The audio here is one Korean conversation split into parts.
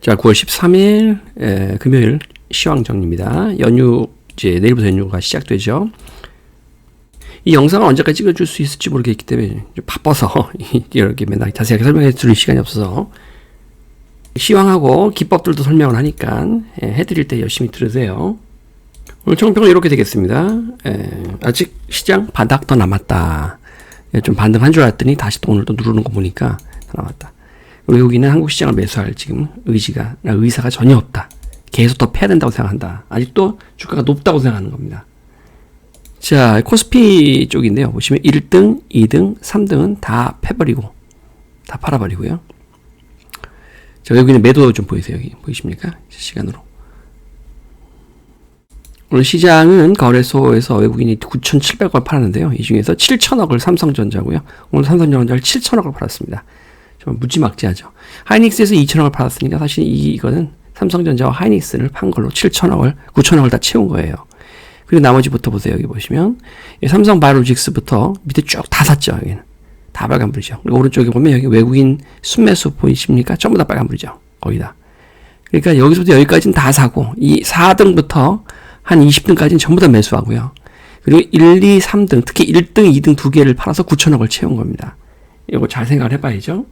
자, 9월 13일 금요일 시황정리입니다. 연휴 이제 내일부터 연휴가 시작되죠. 이 영상을 언제까지 찍어줄 수 있을지 모르겠기 때문에 좀 바빠서 이렇게 맨날 자세하게 설명해 드릴 시간이 없어서 시황하고 기법들도 설명을 하니까 해드릴 때 열심히 들으세요. 오늘 총평은 이렇게 되겠습니다. 아직 시장 바닥 더 남았다. 좀 반등한 줄 알았더니 다시 또 오늘 또 누르는 거 보니까 더 남았다. 외국인은 한국 시장을 매수할 지금 의사가 전혀 없다. 계속 더 패야 된다고 생각한다. 아직도 주가가 높다고 생각하는 겁니다. 자, 코스피 쪽인데요. 보시면 1등, 2등, 3등은 다 패버리고, 다 팔아버리고요. 자, 외국인의 매도 좀 보이세요. 여기 보이십니까? 시간으로. 오늘 시장은 거래소에서 외국인이 9,700억을 팔았는데요. 이 중에서 7,000억을 삼성전자고요. 오늘 삼성전자를 7,000억을 팔았습니다. 좀 무지막지하죠. 하이닉스에서 2,000억을 팔았으니까 사실 이거는 삼성전자와 하이닉스를 판 걸로 7,000억을, 9,000억을 다 채운 거예요. 그리고 나머지부터 보세요. 여기 보시면 삼성바이오로직스부터 밑에 쭉 다 샀죠. 여기는 다 빨간불이죠. 그리고 오른쪽에 보면 여기 외국인 순매수 보이십니까? 전부 다 빨간불이죠. 거의 다. 그러니까 여기서부터 여기까지는 다 사고 이 4등부터 한 20등까지는 전부 다 매수하고요. 그리고 1, 2, 3등, 특히 1등, 2등 두 개를 팔아서 9,000억을 채운 겁니다. 이거 잘 생각을 해봐야죠.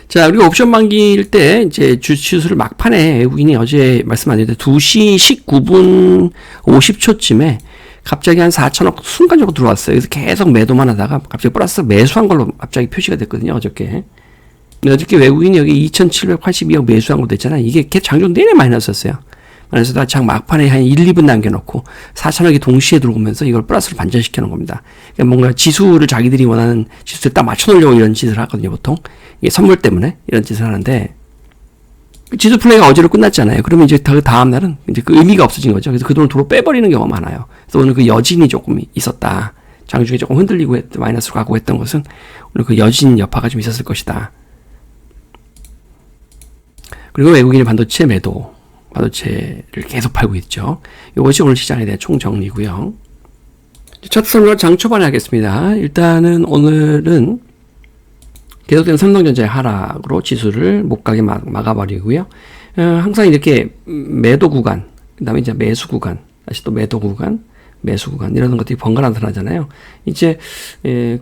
자, 그리고 옵션 만기일 때, 이제 지수를 막판에 외국인이 어제 말씀 안 드렸는데 2시 19분 50초쯤에 갑자기 한 4,000억 순간적으로 들어왔어요. 그래서 계속 매도만 하다가 갑자기 플러스 매수한 걸로 갑자기 표시가 됐거든요, 어저께. 근데 어저께 외국인이 여기 2,782억 매수한 걸로 됐잖아요. 이게 장중 내내 마이너스였어요. 그래서 다 장 막판에 한 1, 2분 남겨놓고 4,000억이 동시에 들어오면서 이걸 플러스로 반전시켜 놓은 겁니다. 그러니까 뭔가 지수를 자기들이 원하는 지수에 딱 맞춰놓으려고 이런 짓을 하거든요, 보통. 이게 선물 때문에 이런 짓을 하는데, 지수 플레이가 어제로 끝났잖아요. 그러면 이제 그 다음날은 이제 그 의미가 없어진 거죠. 그래서 그 돈을 도로 빼버리는 경우가 많아요. 그래서 오늘 그 여진이 조금 있었다. 장중에 조금 흔들리고 마이너스로 가고 했던 것은 오늘 그 여진 여파가 좀 있었을 것이다. 그리고 외국인의 반도체 매도. 반도체를 계속 팔고 있죠. 이것이 오늘 시장에 대한 총정리고요. 차트 설명을 장 초반에 하겠습니다. 일단은 오늘은 계속된 삼성전자의 하락으로 지수를 못 가게 막아버리고요. 항상 이렇게 매도 구간, 그 다음에 이제 매수 구간, 다시 또 매도 구간, 매수 구간, 이런 것들이 번갈아 나타나잖아요. 이제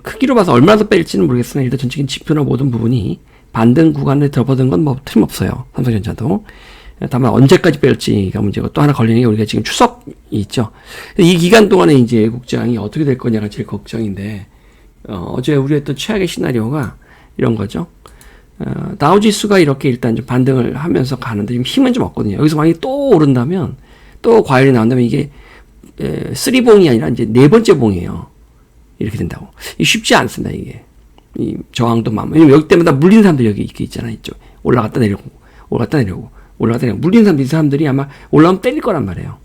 크기로 봐서 얼마나 더 뺄지는 모르겠으나 일단 전체적인 지표나 모든 부분이 반등 구간에 접어든 건 뭐 틀림없어요. 삼성전자도. 다만 언제까지 뺄지가 문제고, 또 하나 걸리는 게 우리가 지금 추석이 있죠. 이 기간 동안에 이제 외국장이 어떻게 될 거냐가 제일 걱정인데, 어제 우리 했던 최악의 시나리오가 이런 거죠. 다우지수가 이렇게 일단 좀 반등을 하면서 가는데 지금 힘은 좀 없거든요. 여기서 만약에 또 오른다면, 또 과열이 나온다면 이게 3봉이 아니라 이제 4번째 봉이에요. 이렇게 된다고. 이게 쉽지 않습니다, 이게. 이 저항도 왜냐면 여기 때마다 물리는 사람들이 여기 이렇게 있잖아요. 이쪽. 올라갔다 내려오고, 올라갔다 내려오고. 물린 사람들이 아마 올라오면 때릴 거란 말이에요.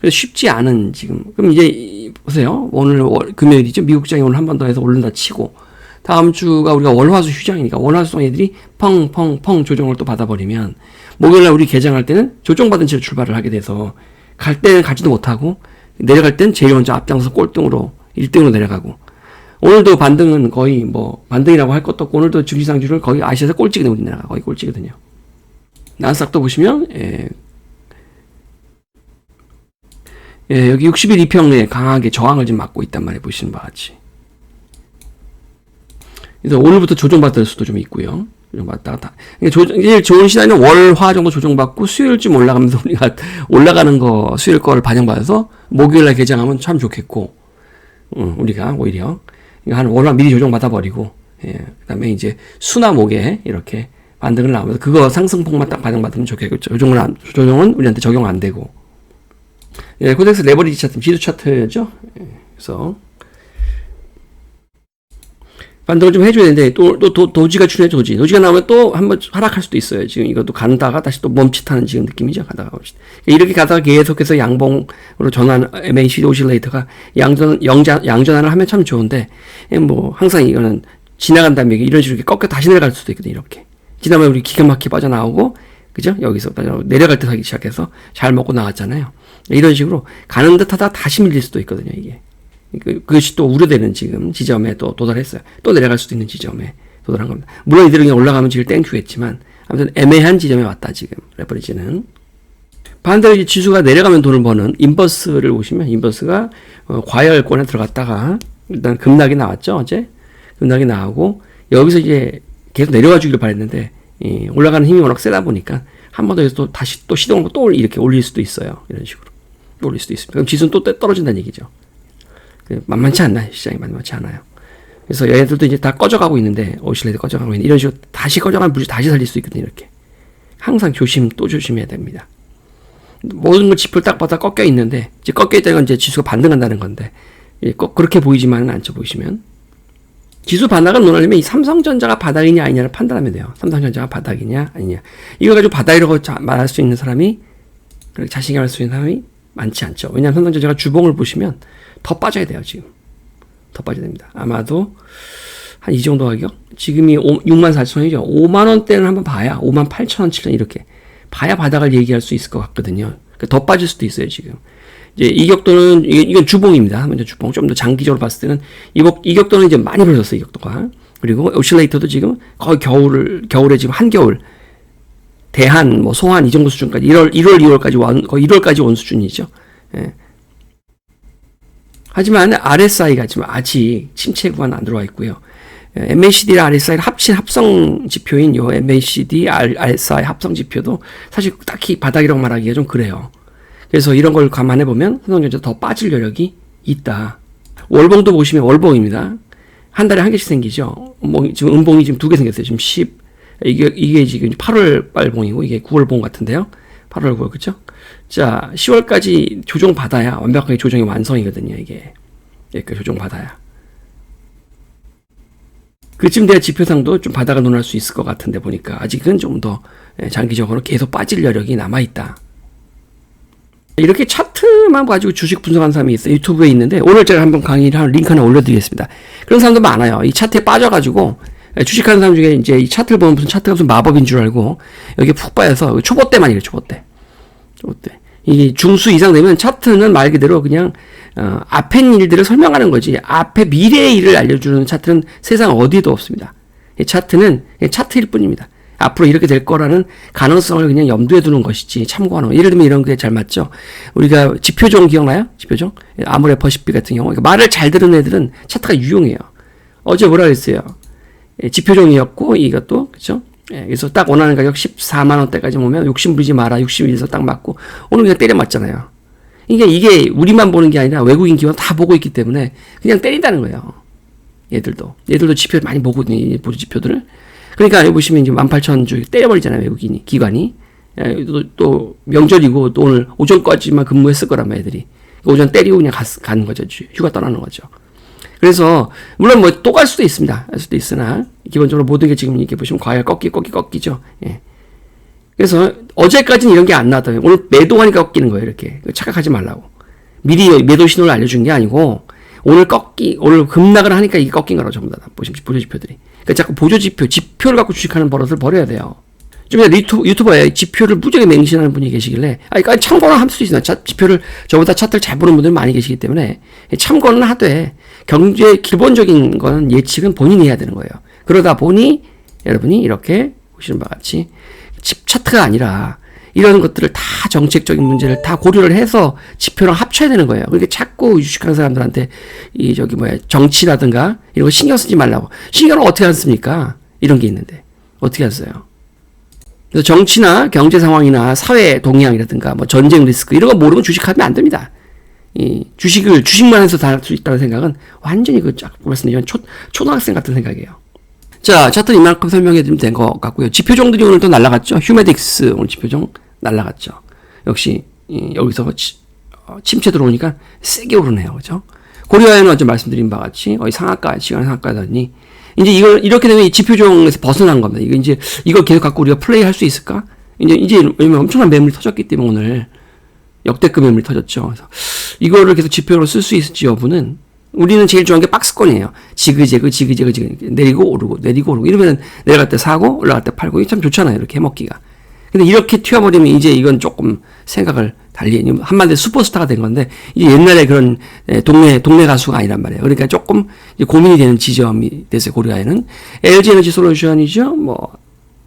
그래서 쉽지 않은 지금. 그럼 이제 보세요. 오늘 금요일이죠. 미국장이 오늘 한 번 더 해서 오른다 치고, 다음 주가 우리가 월화수 휴장이니까 월화수성 애들이 펑 조정을 또 받아버리면, 목요일날 우리 개장할 때는 조정받은 채로 출발을 하게 돼서 갈 때는 가지도 못하고 내려갈 때는 제일 먼저 앞장서 꼴등으로 1등으로 내려가고, 오늘도 반등은 거의 뭐 반등이라고 할 것도 없고, 오늘도 주기상주를 거의 아시아에서 꼴찌거든요. 우리나라가 거의 꼴찌거든요. 나스닥도 보시면 여기 60일 이평에 강하게 저항을 좀 맞고 있단 말이에요. 보시는 바와 같이. 그래서 오늘부터 조정받을 수도 좀 있고요. 조정받다가 다. 제일 좋은 시나리오는 월화 정도 조정받고 수요일쯤 올라가면서 우리가 올라가는 거 수요일 거를 반영받아서 목요일날 개장하면 참 좋겠고, 우리가 오히려 한 월화 미리 조정받아버리고, 그다음에 이제 수나 목에 이렇게 반등을 나오면서 그거 상승폭만 딱 반영받으면 좋겠죠. 조정은 우리한테 적용 안 되고. 코덱스 레버리지 차트, 지수 차트죠. 그래서 반등을 좀 해줘야 되는데, 또 도지가 출현해, 도지가 나오면 또 한번 하락할 수도 있어요. 지금 이것도 가다가 다시 또 멈칫하는 지금 느낌이죠. 가다가 멈칫. 이렇게 가다가 계속해서 양봉으로 전환, MACD 오실레이터가 양전환을 하면 참 좋은데, 뭐, 항상 이거는 지나간 다음에 이런 식으로 꺾여 다시 내려갈 수도 있거든요. 이렇게. 지난번에 우리 기가 막히게 빠져나오고, 그죠? 여기서 내려갈 때 하기 시작해서 잘 먹고 나왔잖아요. 이런 식으로 가는 듯 하다 다시 밀릴 수도 있거든요, 이게. 그것이 또 우려되는 지금 지점에 또 도달했어요. 또 내려갈 수도 있는 지점에 도달한 겁니다. 물론 이들은 그냥 올라가면 제일 땡큐겠지만, 아무튼 애매한 지점에 왔다 지금 레버리지는. 반대로 이 지수가 내려가면 돈을 버는 인버스를 보시면 인버스가 과열권에 들어갔다가 일단 급락이 나왔죠. 어제 급락이 나오고 여기서 이제 계속 내려가 주기를 바랬는데 올라가는 힘이 워낙 세다 보니까 한 번 더 해서 또 다시 또 시동을 또 이렇게 올릴 수도 있어요. 이런 식으로 또 올릴 수도 있습니다. 그럼 지수는 또 떨어진다는 얘기죠. 만만치 않나 시장이 만만치 않아요. 그래서 얘들도 이제 다 꺼져가고 있는데 오실레이드 꺼져가고 있는데 이런 식으로 다시 꺼져가는 물질 다시 살릴 수 있거든요. 이렇게 항상 또 조심해야 됩니다. 모든 걸 지표를 딱 봐다 꺾여 있는데 이제 꺾여 있다는 건 이제 지수가 반등한다는 건데 꼭 그렇게 보이지만은 않죠. 보시면 지수 반락을 논하려면 이 삼성전자가 바닥이냐 아니냐를 판단하면 돼요. 삼성전자가 바닥이냐 아니냐. 이거 가지고 바닥이라고 말할 수 있는 사람이 그렇게 자신감 할 수 있는 사람이 많지 않죠. 왜냐하면 삼성전자가 주봉을 보시면 더 빠져야 돼요. 지금 더 빠져야 됩니다. 아마도 한 이 정도 가격? 지금이 64,000원이죠. 5만원대는 한번 봐야 58,000원, 7원 이렇게 봐야 바닥을 얘기할 수 있을 것 같거든요. 더 빠질 수도 있어요, 지금. 이제 이 격도는, 이건 주봉입니다. 먼저 주봉. 좀 더 장기적으로 봤을 때는, 이 격도는 이제 많이 벌어졌어요, 이 격도가. 그리고 오실레이터도 지금 거의 겨울에 지금 한겨울, 대한, 소한 이 정도 수준까지, 2월까지 거의 1월까지 온 수준이죠. 예. 하지만 RSI가 지금 아직 침체 구간 안 들어와 있고요. MACD랑 RSI를 합친 합성 지표인 요 MACD, RSI 합성 지표도 사실 딱히 바닥이라고 말하기가 좀 그래요. 그래서 이런 걸 감안해 보면 삼성전자 더 빠질 여력이 있다. 월봉도 보시면 월봉입니다. 한 달에 한 개씩 생기죠. 지금 음봉이 지금 2개 생겼어요. 지금 이게 지금 8월 발봉이고 이게 9월 봉 같은데요. 8월 9월 그렇죠? 자, 10월까지 조정 받아야 완벽하게 조정이 완성이거든요. 이게 조정 받아야. 그쯤 돼야 지표상도 좀 바닥을 논할 수 있을 것 같은데 보니까 아직은 좀 더 장기적으로 계속 빠질 여력이 남아있다. 이렇게 차트만 가지고 주식 분석하는 사람이 있어요. 유튜브에 있는데 오늘 제가 한번 강의를 한 링크 하나 올려드리겠습니다. 그런 사람도 많아요. 이 차트에 빠져가지고 주식하는 사람 중에 이제 이 차트를 보면 무슨 차트가 무슨 마법인 줄 알고 여기 푹 빠져서 초보 때만 이래요. 초보 때. 이 중수 이상 되면 차트는 말 그대로 그냥 앞에 일들을 설명하는 거지 앞에 미래의 일을 알려주는 차트는 세상 어디에도 없습니다. 이 차트는 차트일 뿐입니다. 앞으로 이렇게 될 거라는 가능성을 그냥 염두에 두는 것이지 참고하는 거. 예를 들면 이런 게 잘 맞죠. 우리가 지표종 기억나요? 지표종? 아모레퍼시픽 같은 경우 그러니까 말을 잘 들은 애들은 차트가 유용해요. 어제 뭐라 그랬어요? 지표종이었고 이것도 그렇죠? 그래서 딱 원하는 가격 14만원대까지 오면 욕심 부리지 마라. 61에서 딱 맞고 오늘 그냥 때려 맞잖아요. 이게 우리만 보는 게 아니라 외국인 기관 다 보고 있기 때문에 그냥 때린다는 거예요. 얘들도 지표 많이 보거든요. 보조 지표들을. 그러니까 여기 보시면 이제 18,000주 때려버리잖아요. 외국인이 기관이. 또 명절이고 또 오늘 오전까지만 근무했을 거란 말이야 애들이. 오전 때리고 그냥 가는 거죠. 휴가 떠나는 거죠. 그래서 물론 또 갈 수도 있습니다. 할 수도 있으나 기본적으로 모든 게 지금 이렇게 보시면 과열 꺾이죠. 예. 그래서 어제까지는 이런 게 안 나왔다면 오늘 매도하니까 꺾이는 거예요. 이렇게 착각하지 말라고. 미리 매도 신호를 알려준 게 아니고 오늘 급락을 하니까 이게 꺾인 거라고 전부 다 보시면 보조 지표들이. 그러니까 자꾸 지표를 갖고 주식하는 버릇을 버려야 돼요. 좀 전에 유튜버에 지표를 무지하게 맹신하는 분이 계시길래, 그러니까 참고는 할 수 있어요. 지표를, 저보다 차트를 잘 보는 분들 많이 계시기 때문에, 참고는 하되, 경제 기본적인 거는 예측은 본인이 해야 되는 거예요. 그러다 보니, 여러분이 이렇게 보시는 바와 같이, 차트가 아니라, 이런 것들을 다 정책적인 문제를 다 고려를 해서 지표랑 합쳐야 되는 거예요. 그러니까 자꾸 주식하는 사람들한테, 정치라든가, 이런 거 신경 쓰지 말라고. 신경을 어떻게 안 씁니까? 이런 게 있는데. 어떻게 안 써요? 그래서 정치나 경제 상황이나 사회 동향이라든가 전쟁 리스크 이런 거 모르면 주식하면 안 됩니다. 주식만 해서 다 할 수 있다는 생각은 완전히 말씀드리면 초등학생 같은 생각이에요. 자, 차트 이만큼 설명해 드리면 된 것 같고요. 지표종들이 오늘 또 날라갔죠. 휴메딕스 오늘 지표종 날라갔죠. 역시 여기서 침체 들어오니까 세게 오르네요. 그죠? 고려아연은 어제 말씀드린 바와 같이 거의 시간 상한가더니 이제 이렇게 되면 이 지표종에서 벗어난 겁니다. 이걸 계속 갖고 우리가 플레이 할 수 있을까? 왜냐면 엄청난 매물이 터졌기 때문에 오늘 역대급 매물이 터졌죠. 그래서 이거를 계속 지표로 쓸 수 있을지 여부는 우리는 제일 좋아하는 게 박스권이에요. 지그재그 내리고 오르고 이러면 내려갈 때 사고 올라갈 때 팔고 이게 참 좋잖아요. 이렇게 해먹기가. 근데 이렇게 튀어버리면 이제 이건 조금 생각을 달리 한마디로 슈퍼스타가 된 건데 이제 옛날에 그런 동네 가수가 아니란 말이에요. 그러니까 조금 이제 고민이 되는 지점이 됐어요. 고려아에는 LG 에너지 솔루션이죠.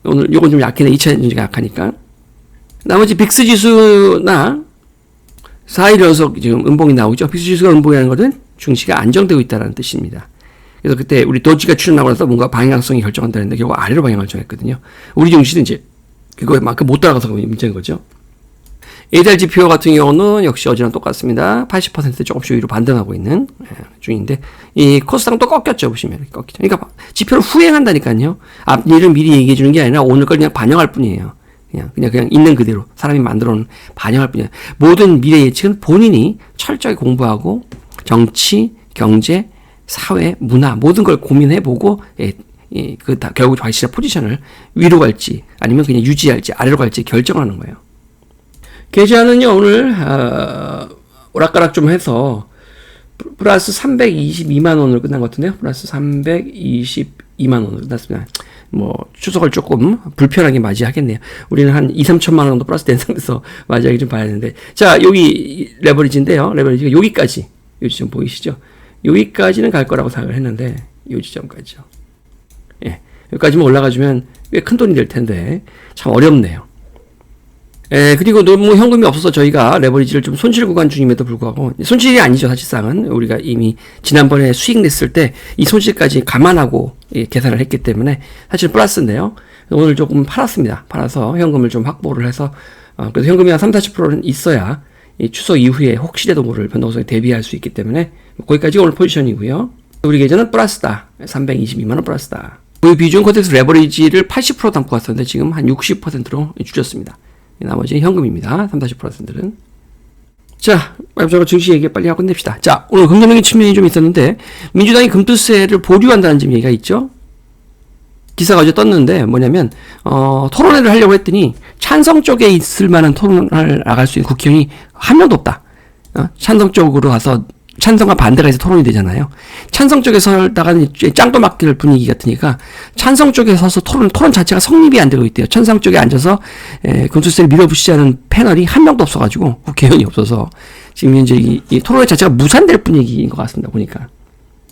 오늘 요건 좀 약해네. 2차 전지가 약하니까. 나머지 빅스 지수나 4일 연속 지금 음봉이 나오죠. 빅스 지수가 음봉이라는 것은 증시가 안정되고 있다는 뜻입니다. 그래서 그때 우리 도지가 출연하고 나서 뭔가 방향성이 결정한다는데 결국 아래로 방향을 정했거든요. 우리 증시는 이제 그거만큼 못 따라가서 문제인 거죠. ADR 지표 같은 경우는 역시 어제랑 똑같습니다. 80% 조금씩 위로 반등하고 있는 중인데 이 코스닥도 꺾였죠. 보시면 이렇게 꺾이죠. 그러니까 지표를 후행한다니까요. 앞일을 미리 얘기해 주는 게 아니라 오늘 걸 그냥 반영할 뿐이에요. 그냥 있는 그대로 사람이 만들어 놓은 반영할 뿐이에요. 모든 미래 예측은 본인이 철저히 공부하고 정치, 경제, 사회, 문화 모든 걸 고민해보고 결국 자신의 포지션을 위로 갈지 아니면 그냥 유지할지 아래로 갈지 결정하는 거예요. 계좌는요 오늘 오락가락 좀 해서 플러스 322만 원으로 끝난 것 같은데요. 플러스 322만 원으로 끝났습니다. 뭐 추석을 조금 불편하게 맞이하겠네요. 우리는 한 2, 3천만 원 정도 플러스 된 상태에서 맞이하기 좀 봐야 되는데, 자 여기 레버리지인데요. 레버리지가 여기까지 요 지점 보이시죠? 여기까지는 갈 거라고 생각을 했는데 요 지점까지요. 예, 여기까지만 올라가주면 꽤 큰 돈이 될 텐데 참 어렵네요. 그리고 너무 현금이 없어서 저희가 레버리지를 좀 손실 구간 중임에도 불구하고, 손실이 아니죠, 사실상은. 우리가 이미 지난번에 수익 냈을 때 이 손실까지 감안하고 계산을 했기 때문에 사실 플러스인데요. 오늘 조금 팔았습니다. 팔아서 현금을 좀 확보를 해서, 그래서 현금이 한 30-40%는 있어야 이 추석 이후에 혹시라도 모를 변동성에 대비할 수 있기 때문에 거기까지가 오늘 포지션이고요. 우리 계좌는 플러스다. 322만원 플러스다. 우리 비중 콘텍스트 레버리지를 80% 담고 갔었는데 지금 한 60%로 줄였습니다. 나머지 현금입니다. 30-40%는. 자, 마지막으로 증시 얘기 빨리 하고 끝냅시다. 자, 오늘 긍정적인 측면이 좀 있었는데, 민주당이 금투세를 보류한다는 지금 얘기가 있죠? 기사가 어제 떴는데, 뭐냐면, 토론회를 하려고 했더니, 찬성 쪽에 있을 만한 토론을 나갈 수 있는 국회의원이 한 명도 없다. 찬성 쪽으로 가서, 찬성과 반대가 해서 토론이 되잖아요. 찬성 쪽에 서다가는 짱도 맡길 분위기 같으니까 찬성 쪽에 서서 토론 자체가 성립이 안 되고 있대요. 찬성 쪽에 앉아서 금투세를 밀어붙이자는 패널이 한 명도 없어가지고 국회의원이 없어서 지금 이제 이 토론회 자체가 무산될 분위기인 것 같습니다. 보니까.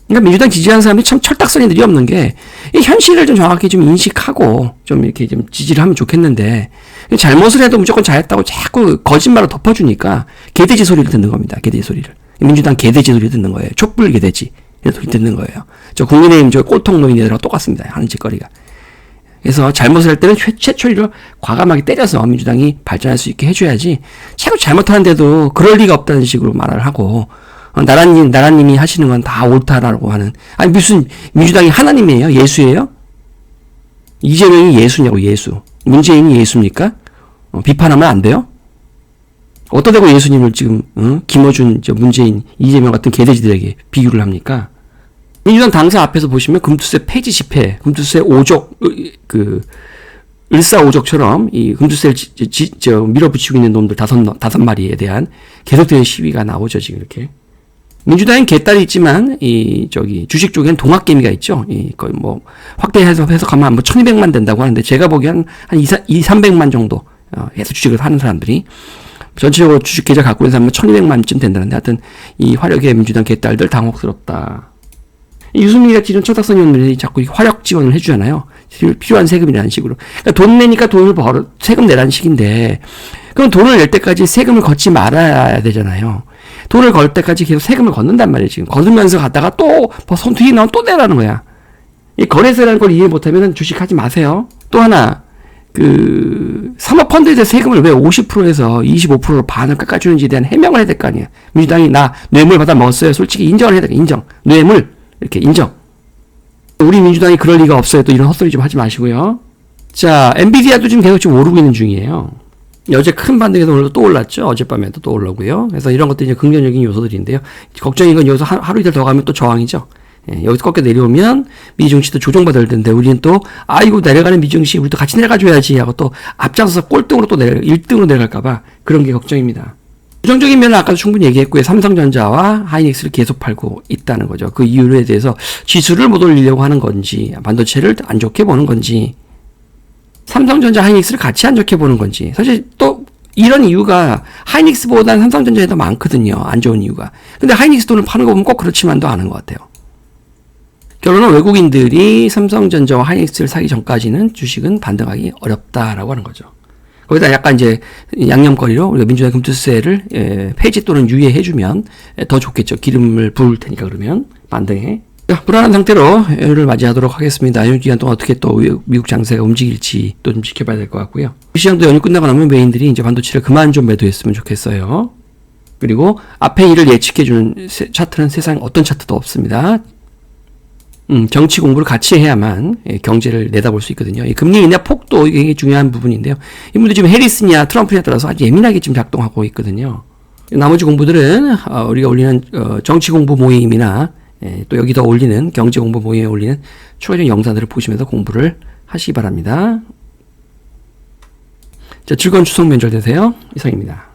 그러니까 민주당 지지하는 사람들이 참 철딱서니들이 없는 게 이 현실을 좀 정확히 좀 인식하고 좀 이렇게 좀 지지를 하면 좋겠는데 잘못을 해도 무조건 잘했다고 자꾸 거짓말로 덮어주니까 개돼지 소리를 듣는 겁니다. 개돼지 소리를. 민주당 개돼지 소리 듣는 거예요. 촛불 개돼지 소리 듣는 거예요. 저 국민의힘 저 꼴통 노인들하고 똑같습니다. 하는 짓거리가. 그래서 잘못을 할 때는 최초리로 과감하게 때려서 민주당이 발전할 수 있게 해줘야지. 자꾸 잘못하는데도 그럴 리가 없다는 식으로 말을 하고 나라님이 하시는 건 다 옳다라고 하는. 아니 무슨 민주당이 하나님이에요? 예수예요? 이재명이 예수냐고. 예수. 문재인이 예수입니까? 비판하면 안 돼요? 어디다 대고 예수님을 지금 김어준, 문재인, 이재명 같은 개돼지들에게 비유를 합니까? 민주당 당사 앞에서 보시면 금투세 폐지 집회, 금투세 오족, 을사오족처럼 이 금투세를 밀어붙이고 있는 놈들 다섯 마리에 대한 계속되는 시위가 나오죠, 지금 이렇게. 민주당엔 개딸이 있지만 주식 쪽에는 동학개미가 있죠. 거의 확대해서 해석하면 1200만 된다고 하는데 제가 보기엔 한 200-300만 정도 해서 주식을 하는 사람들이 전체적으로 주식 계좌 갖고 있는 사람은 1200만쯤 된다는데, 하여튼 이 화력의 민주당 개딸들 당혹스럽다. 유승민 같은 이런 철딱선 의원들이 자꾸 화력 지원을 해주잖아요. 필요한 세금이라는 식으로. 그러니까 돈 내니까 돈을 세금 내라는 식인데, 그럼 돈을 낼 때까지 세금을 걷지 말아야 되잖아요. 돈을 걸 때까지 계속 세금을 걷는단 말이에요. 지금 걷으면서 갔다가 또 손 나오면 또 내라는 거야. 이 거래세라는 걸 이해 못하면 주식하지 마세요. 또 하나, 사모펀드에 대한 세금을 왜 50%에서 25%로 반을 깎아주는지에 대한 해명을 해야 될 거 아니에요. 민주당이 나 뇌물 받아 먹었어요. 솔직히 인정을 해야 될 거예요. 인정. 뇌물. 이렇게 인정. 우리 민주당이 그럴 리가 없어요. 또 이런 헛소리 좀 하지 마시고요. 자, 엔비디아도 지금 계속 좀 오르고 있는 중이에요. 어제 큰 반등에서 오늘도 또 올랐죠. 어젯밤에도 또 올라오고요. 그래서 이런 것들이 이제 긍정적인 요소들인데요. 걱정인 건 여기서 하루 이틀 더 가면 또 저항이죠. 여기서 꺾여 내려오면 미증시도 조정받을 텐데 우리는 또 이거 내려가는 미증시 우리도 같이 내려가줘야지 하고 또 앞장서서 꼴등으로 또 1등으로 내려갈까봐 그런 게 걱정입니다. 부정적인 면은 아까도 충분히 얘기했고요. 삼성전자와 하이닉스를 계속 팔고 있다는 거죠. 그 이유에 대해서 지수를 못 올리려고 하는 건지, 반도체를 안 좋게 보는 건지, 삼성전자, 하이닉스를 같이 안 좋게 보는 건지. 사실 또 이런 이유가 하이닉스보다는 삼성전자에 더 많거든요. 안 좋은 이유가. 근데 하이닉스 돈을 파는 거 보면 꼭 그렇지만도 않은 것 같아요. 결론은 외국인들이 삼성전자와 하이닉스를 사기 전까지는 주식은 반등하기 어렵다라고 하는 거죠. 거기다 약간 이제 양념거리로 우리가 민주당 금투세를 폐지 또는 유예해주면 더 좋겠죠. 기름을 부을 테니까 그러면 반등에. 자, 불안한 상태로 연휴를 맞이하도록 하겠습니다. 연휴 기간 동안 어떻게 또 미국 장세가 움직일지 또 좀 지켜봐야 될 것 같고요. 시장도 연휴 끝나고 나면 메인들이 이제 반도체를 그만 좀 매도했으면 좋겠어요. 그리고 앞에 일을 예측해주는 차트는 세상에 어떤 차트도 없습니다. 정치 공부를 같이 해야만 경제를 내다볼 수 있거든요. 이 금리 인하 폭도 이게 중요한 부분인데요. 이분들 지금 해리스냐 트럼프냐에 따라서 아주 예민하게 지금 작동하고 있거든요. 나머지 공부들은 우리가 올리는 정치 공부 모임이나 또 여기다 올리는 경제 공부 모임에 올리는 추가적인 영상들을 보시면서 공부를 하시기 바랍니다. 자, 즐거운 추석 명절 되세요. 이상입니다.